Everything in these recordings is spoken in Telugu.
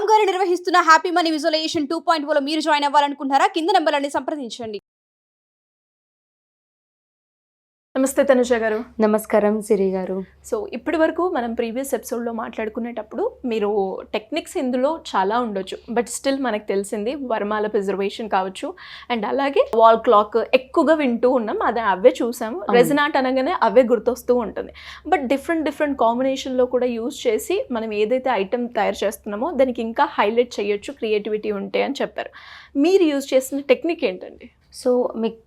రామ్ గారు నిర్వహిస్తున్న హ్యాపీ మనీ విజువలైజేషన్ 2.0 లో మీరు జాయిన్ అవ్వాలనుకుంటున్నారా? కింద నెంబర్లని సంప్రదించండి. నమస్తే తనుజ గారు. నమస్కారం సిరి గారు. సో ఇప్పటి వరకు మనం ప్రీవియస్ ఎపిసోడ్లో మాట్లాడుకునేటప్పుడు మీరు టెక్నిక్స్ ఇందులో చాలా ఉండొచ్చు, బట్ స్టిల్ మనకు తెలిసింది వరమాల ప్రిజర్వేషన్ కావచ్చు, అండ్ అలాగే వాల్ క్లాక్ ఎక్కువగా వింటూ ఉన్నాం, అది అవే చూసాము. రెజిన్ ఆర్ట్ అనగానే అవే గుర్తొస్తూ ఉంటుంది. బట్ డిఫరెంట్ కాంబినేషన్లో కూడా యూజ్ చేసి మనం ఏదైతే ఐటెం తయారు చేస్తున్నామో దానికి ఇంకా హైలైట్ చేయొచ్చు, క్రియేటివిటీ ఉంటే అని చెప్పారు. మీరు యూజ్ చేసిన టెక్నిక్ ఏంటండి? సో మీకు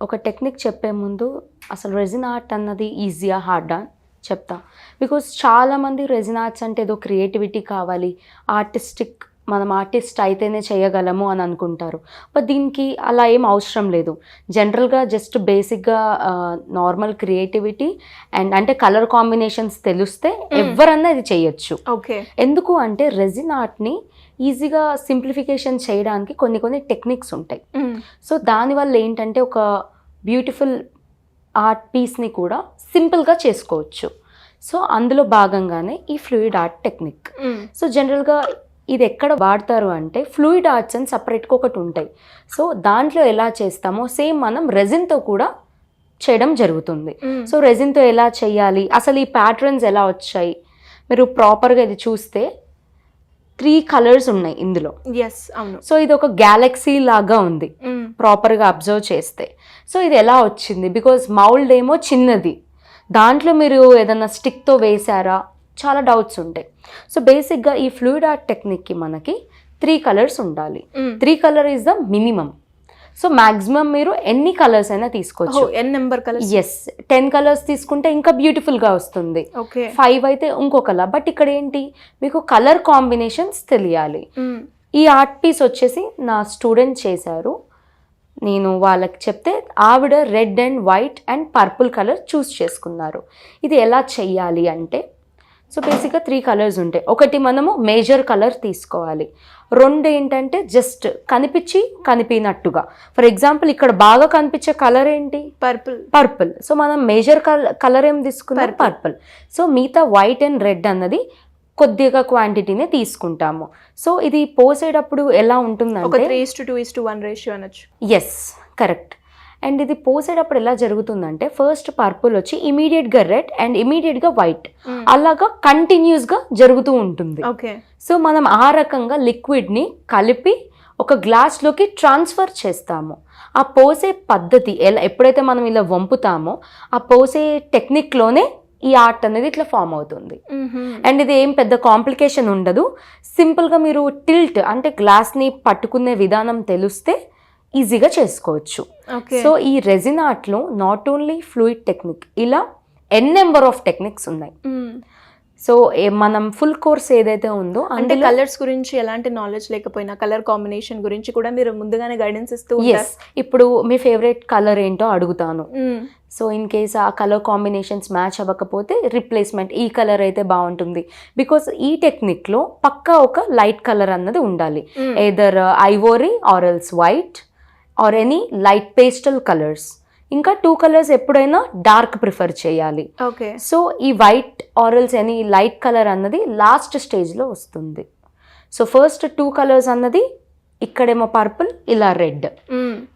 ఒక టెక్నిక్ చెప్పే ముందు అసలు రెజిన్ ఆర్ట్ అన్నది ఈజీయా హార్డా చెప్తా. బికాజ్ చాలామంది రెజిన్ ఆర్ట్స్ అంటే ఏదో క్రియేటివిటీ కావాలి, మనం ఆర్టిస్ట్ అయితేనే చేయగలము అని అనుకుంటారు. బట్ దీనికి అలా ఏం అవసరం లేదు. జనరల్గా జస్ట్ బేసిక్గా నార్మల్ క్రియేటివిటీ అండ్ అంటే కలర్ కాంబినేషన్స్ తెలిస్తే ఎవరన్నా ఇది చేయొచ్చు. ఓకే. ఎందుకు అంటే రెజిన్ ఆర్ట్ని ఈజీగా సింప్లిఫికేషన్ చేయడానికి కొన్ని టెక్నిక్స్ ఉంటాయి. సో దానివల్ల ఏంటంటే ఒక బ్యూటిఫుల్ ఆర్ట్ పీస్ని కూడా సింపుల్గా చేసుకోవచ్చు. సో అందులో భాగంగానే ఈ ఫ్లూయిడ్ ఆర్ట్ టెక్నిక్. సో జనరల్గా ఇది ఎక్కడ వాడతారు అంటే ఫ్లూయిడ్ ఆర్ట్స్ అని సపరేట్గా ఒకటి ఉంటాయి. సో దాంట్లో ఎలా చేస్తామో సేమ్ మనం రెజిన్తో కూడా చేయడం జరుగుతుంది. సో రెజిన్తో ఎలా చేయాలి, అసలు ఈ ప్యాటర్న్స్ ఎలా వచ్చాయి, మీరు ప్రాపర్గా ఇది చూస్తే 3 కలర్స్ ఉన్నాయి ఇందులో. ఎస్, అవును. సో ఇది ఒక గ్యాలక్సీ లాగా ఉంది ప్రాపర్గా అబ్జర్వ్ చేస్తే. సో ఇది ఎలా వచ్చింది, బికాజ్ మౌల్డ్ ఏమో చిన్నది, దాంట్లో మీరు ఏదన్నా స్టిక్తో వేసారా, చాలా డౌట్స్ ఉంటాయి. సో బేసిక్గా ఈ ఫ్లూయిడ్ ఆర్ట్ టెక్నిక్కి మనకి 3 కలర్స్ ఉండాలి. 3 colour is the minimum. So maximum మీరు ఎన్ని కలర్స్ అయినా తీసుకోవచ్చు. ఎన్ నెంబర్ కలర్స్? ఎస్, 10 కలర్స్ తీసుకుంటే ఇంకా బ్యూటిఫుల్గా వస్తుంది. 5 అయితే ఇంకో కలర్. బట్ ఇక్కడ ఏంటి, మీకు కలర్ కాంబినేషన్స్ తెలియాలి. ఈ ఆర్ట్ పీస్ వచ్చేసి నా స్టూడెంట్ చేశారు. నేను వాళ్ళకి చెప్తే ఆవిడ red and white and purple colour చూస్ చేసుకున్నారు. ఇది ఎలా చెయ్యాలి అంటే, సో బేసిక్గా 3 కలర్స్ ఉంటాయి. ఒకటి మనము మేజర్ కలర్ తీసుకోవాలి. 2 ఏంటంటే జస్ట్ కనిపినట్టుగా. ఫర్ ఎగ్జాంపుల్ ఇక్కడ బాగా కనిపించే కలర్ ఏంటి, పర్పుల్. సో మనం మేజర్ కలర్ ఏం తీసుకున్నాం, పర్పుల్. సో మిగతా వైట్ అండ్ రెడ్ అన్నది కొద్దిగా క్వాంటిటీనే తీసుకుంటాము. సో ఇది పోసేటప్పుడు ఎలా ఉంటుందంటే 3:2:1 రేషియో అనొచ్చు. Yes, correct. అండ్ ఇది పోసేటప్పుడు ఎలా జరుగుతుందంటే ఫస్ట్ పర్పుల్ వచ్చి ఇమీడియట్గా రెడ్ అండ్ ఇమీడియట్గా వైట్, అలాగా కంటిన్యూస్గా జరుగుతూ ఉంటుంది. ఓకే. సో మనం ఆ రకంగా లిక్విడ్ని కలిపి ఒక గ్లాస్లోకి ట్రాన్స్ఫర్ చేస్తాము. ఆ పోసే పద్ధతి ఎప్పుడైతే మనం ఇలా వంపుతామో ఆ పోసే టెక్నిక్లోనే ఈ ఆర్ట్ అనేది ఇట్లా ఫామ్ అవుతుంది. అండ్ ఇది ఏం పెద్ద కాంప్లికేషన్ ఉండదు. సింపుల్గా మీరు టిల్ట్ అంటే గ్లాస్ని పట్టుకునే విధానం తెలిస్తే ఈజీగా చేసుకోవచ్చు. సో ఈ రెజిన్ ఆర్ట్లో నాట్ ఓన్లీ ఫ్లూయిడ్ టెక్నిక్, ఇలా ఎన్ నెంబర్ ఆఫ్ టెక్నిక్స్ ఉన్నాయి. సో మనం ఫుల్ కోర్స్ ఏదైతే ఉందో అంటే కలర్స్ గురించి ఎలాంటి నాలెడ్జ్ లేకపోయినా కలర్ కాంబినేషన్ గురించి కూడా మీరు ముందుగానే గైడెన్స్ ఇస్తూ ఉంటారు. ఇప్పుడు మీ ఫేవరెట్ కలర్ ఏంటో అడుగుతాను. సో ఇన్ కేస్ ఆ కలర్ కాంబినేషన్స్ మ్యాచ్ అవ్వకపోతే రిప్లేస్మెంట్ ఈ కలర్ అయితే బాగుంటుంది. బికాస్ ఈ టెక్నిక్లో పక్కా ఒక లైట్ కలర్ అన్నది ఉండాలి. Either ivory or else white or any light pastel colours. ఇంకా 2 కలర్స్ ఎప్పుడైనా డార్క్ ప్రిఫర్ చేయాలి. ఓకే. సో ఈ white or else any light colour అన్నది లాస్ట్ స్టేజ్లో వస్తుంది. సో ఫస్ట్ 2 కలర్స్ అన్నది ఇక్కడేమో పర్పుల్, ఇలా రెడ్,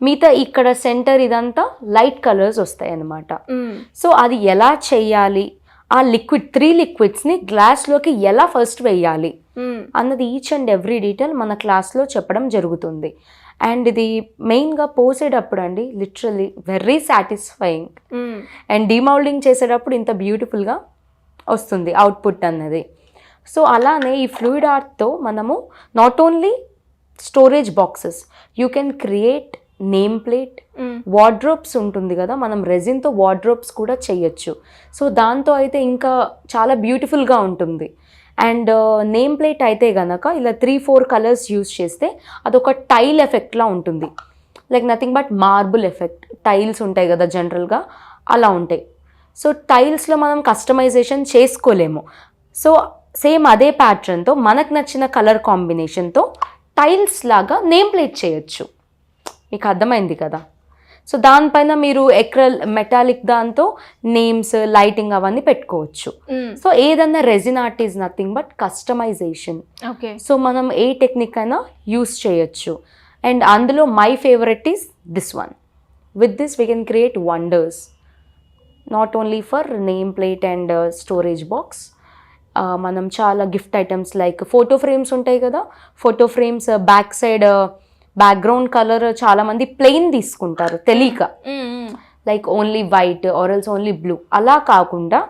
మిగతా ఇక్కడ సెంటర్ ఇదంతా లైట్ కలర్స్ వస్తాయి అన్నమాట. సో అది ఎలా చెయ్యాలి, ఆ 3 లిక్విడ్స్ని గ్లాస్లోకి ఎలా ఫస్ట్ వేయాలి అన్నది ఈచ్ అండ్ ఎవ్రీ డీటెయిల్ మన క్లాస్లో చెప్పడం జరుగుతుంది. అండ్ ఇది మెయిన్గా పోసేటప్పుడు అండి లిటరలీ వెరీ సాటిస్ఫైయింగ్. అండ్ డిమౌల్డింగ్ చేసేటప్పుడు ఇంత బ్యూటిఫుల్గా వస్తుంది అవుట్పుట్ అన్నది. సో అలానే ఈ ఫ్లూయిడ్ ఆర్ట్తో మనము not only storage boxes, you can create name plate, wardrobes ఉంటుంది కదా, మనం రెజిన్తో వార్డ్రోబ్స్ కూడా చేయొచ్చు. సో దాంతో అయితే ఇంకా చాలా బ్యూటిఫుల్గా ఉంటుంది. అండ్ నేమ్ ప్లేట్ అయితే గనక ఇలా 3-4 కలర్స్ యూజ్ చేస్తే అదొక టైల్ ఎఫెక్ట్లా ఉంటుంది. Like nothing but marble effect. Tiles ఉంటాయి కదా జనరల్గా, అలా ఉంటాయి. సో టైల్స్లో మనం కస్టమైజేషన్ చేసుకోలేము. సో సేమ్ అదే ప్యాటర్న్తో మనకు నచ్చిన కలర్ కాంబినేషన్తో టైల్స్ లాగా నేమ్ ప్లేట్ చేయొచ్చు. మీకు అర్థమైంది కదా. సో దానిపైన మీరు ఎక్రల్ మెటాలిక్ దాంతో నేమ్స్ లైటింగ్ అవన్నీ పెట్టుకోవచ్చు. సో ఏదన్నా resin art is nothing but customization. Okay. So మనం ఏ టెక్నిక్ అయినా యూస్ చేయొచ్చు. అండ్ అందులో my favourite is this one. With this we can create wonders, not only for name plate and storage box. మనం చాలా gift items like photo frames ఉంటాయి కదా, photo frames back side background colour చాలామంది ప్లెయిన్ తీసుకుంటారు తెలియక, like only white or else only blue. అలా కాకుండా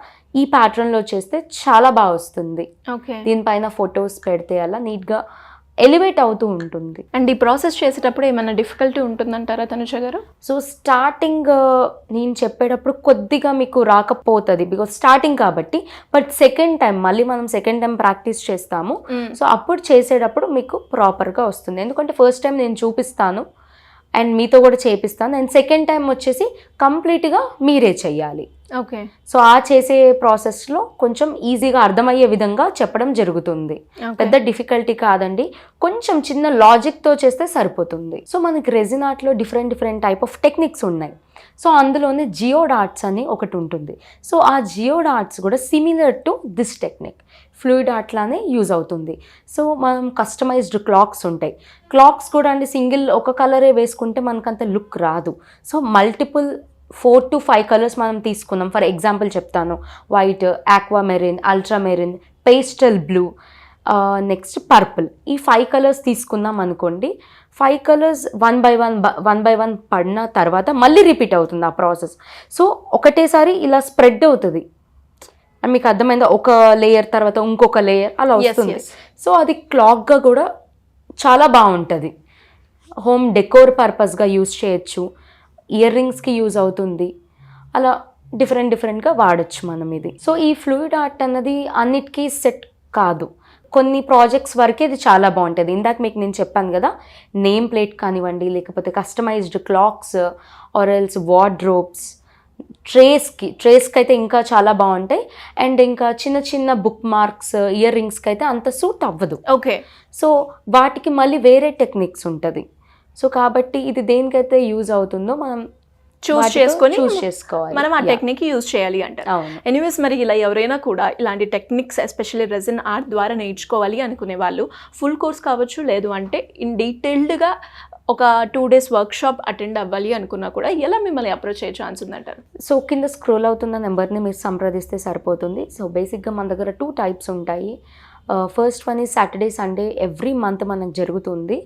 ఈ ప్యాటర్న్లో చేస్తే చాలా బాగా వస్తుంది. ఓకే. దీనిపైన ఫొటోస్ పెడితే అలా నీట్గా ఎలివేట్ అవుతూ ఉంటుంది. అండ్ ఈ ప్రాసెస్ చేసేటప్పుడు ఏమైనా డిఫికల్టీ ఉంటుందంటారా తనుజ గారు? సో స్టార్టింగ్ నేను చెప్పేటప్పుడు కొద్దిగా మీకు రాకపోతుంది బికాజ్ స్టార్టింగ్ కాబట్టి. బట్ సెకండ్ టైం మళ్ళీ మనం సెకండ్ టైం ప్రాక్టీస్ చేస్తాము. సో అప్పుడు చేసేటప్పుడు మీకు ప్రాపర్గా వస్తుంది. ఎందుకంటే ఫస్ట్ టైం నేను చూపిస్తాను అండ్ మీతో కూడా చేపిస్తాను, అండ్ సెకండ్ టైం వచ్చేసి కంప్లీట్గా మీరే చెయ్యాలి. ఓకే. సో ఆ చేసే ప్రాసెస్లో కొంచెం ఈజీగా అర్థమయ్యే విధంగా చెప్పడం జరుగుతుంది. పెద్ద డిఫికల్టీ కాదండి, కొంచెం చిన్న లాజిక్తో చేస్తే సరిపోతుంది. సో మనకి రెజిన్ ఆర్ట్లో డిఫరెంట్ టైప్ ఆఫ్ టెక్నిక్స్ ఉన్నాయి. సో అందులోనే జియోడ్ ఆర్ట్స్ అని ఒకటి ఉంటుంది. సో ఆ జియోడ్ ఆర్ట్స్ కూడా similar to this technique, fluid art లానే యూజ్ అవుతుంది. సో మనం కస్టమైజ్డ్ క్లాక్స్ ఉంటాయి. క్లాక్స్ కూడా అండి సింగిల్ ఒక కలరే వేసుకుంటే మనకంత లుక్ రాదు. సో మల్టిపుల్ 4 to 5 కలర్స్ మనం తీసుకున్నాం. ఫర్ ఎగ్జాంపుల్ చెప్తాను, white, aqua Merin, ultra Merin, pastel blue, next purple. ఈ 5 కలర్స్ తీసుకున్నాం అనుకోండి. 5 కలర్స్ వన్ బై వన్ పడిన తర్వాత మళ్ళీ రిపీట్ అవుతుంది ఆ ప్రాసెస్. సో ఒకటేసారి ఇలా స్ప్రెడ్ అవుతుంది. మీకు అర్థమైందా? ఒక లేయర్ తర్వాత ఇంకొక లేయర్ అలా వస్తుంది. సో అది క్లాక్గా కూడా చాలా బాగుంటుంది. హోమ్ డెకోర్ పర్పస్గా యూజ్ చేయొచ్చు, ఇయర్ రింగ్స్కి యూజ్ అవుతుంది. అలా డిఫరెంట్గా వాడచ్చు మనం ఇది. సో ఈ ఫ్లూయిడ్ ఆర్ట్ అన్నది అన్నిటికీ సెట్ కాదు, కొన్ని ప్రాజెక్ట్స్ వరకే ఇది చాలా బాగుంటుంది. ఇందాక మీకు నేను చెప్పాను కదా, నేమ్ ప్లేట్ కానివ్వండి, లేకపోతే customised clocks or else wardrobes, ట్రేస్కి అయితే ఇంకా చాలా బాగుంటాయి. అండ్ ఇంకా చిన్న బుక్ మార్క్స్, ఇయర్ రింగ్స్కి అయితే అంత సూట్ అవ్వదు. ఓకే. సో వాటికి మళ్ళీ వేరే టెక్నిక్స్ ఉంటుంది. సో కాబట్టి ఇది దేనికైతే యూజ్ అవుతుందో మనం చూస్ చేసుకోవాలి, మనం ఆ టెక్నిక్ యూజ్ చేయాలి అంటారు. ఎనీవేస్, మరి ఇలా ఎవరైనా కూడా ఇలాంటి టెక్నిక్స్ ఎస్పెషల్లీ రెజిన్ ఆర్ట్ ద్వారా నేర్చుకోవాలి అనుకునే వాళ్ళు ఫుల్ కోర్స్ కావచ్చు, లేదు అంటే ఇన్ డీటెయిల్డ్గా ఒక 2 days వర్క్షాప్ అటెండ్ అవ్వాలి అనుకున్నా కూడా ఎలా మిమ్మల్ని అప్రోచ్ అయ్యే ఛాన్స్ ఉందంటారు? సో కింద స్క్రోల్ అవుతున్న నెంబర్ని మీరు సంప్రదిస్తే సరిపోతుంది. సో బేసిక్గా మన దగ్గర 2 types ఉంటాయి. ఫస్ట్ వన్ ఈ సాటర్డే సండే ఎవ్రీ మంత్ మనకు జరుగుతుంది.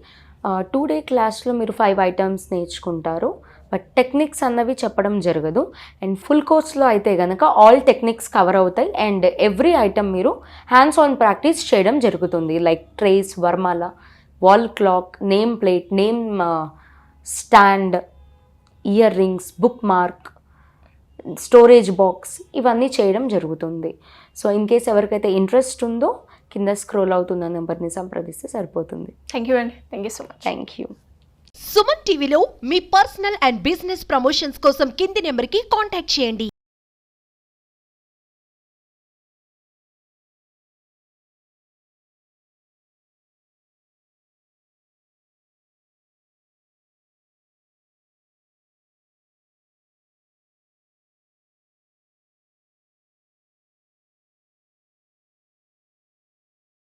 2-day క్లాస్లో మీరు 5 items నేర్చుకుంటారు, బట్ టెక్నిక్స్ అన్నవి చెప్పడం జరగదు. అండ్ ఫుల్ కోర్స్లో అయితే కనుక ఆల్ టెక్నిక్స్ కవర్ అవుతాయి అండ్ ఎవ్రీ ఐటమ్ మీరు హ్యాండ్స్ ఆన్ ప్రాక్టీస్ చేయడం జరుగుతుంది. లైక్ ట్రేస్, వర్మాల, wall clock, name plate, name stand, ear rings, book mark, storage box, ఇవన్నీ చేయడం జరుగుతుంది. సో ఇన్ కేస్ ఎవరికైతే ఇంట్రెస్ట్ ఉందో కింద స్క్రోల్ అవుతున్న నెంబర్ని సంప్రదిస్తే సరిపోతుంది. థ్యాంక్ యూ అండి. Thank you so much. Thank you. Suman టీవీలో మీ పర్సనల్ అండ్ బిజినెస్ ప్రమోషన్స్ కోసం కింది నెంబర్కి కాంటాక్ట్ చేయండి.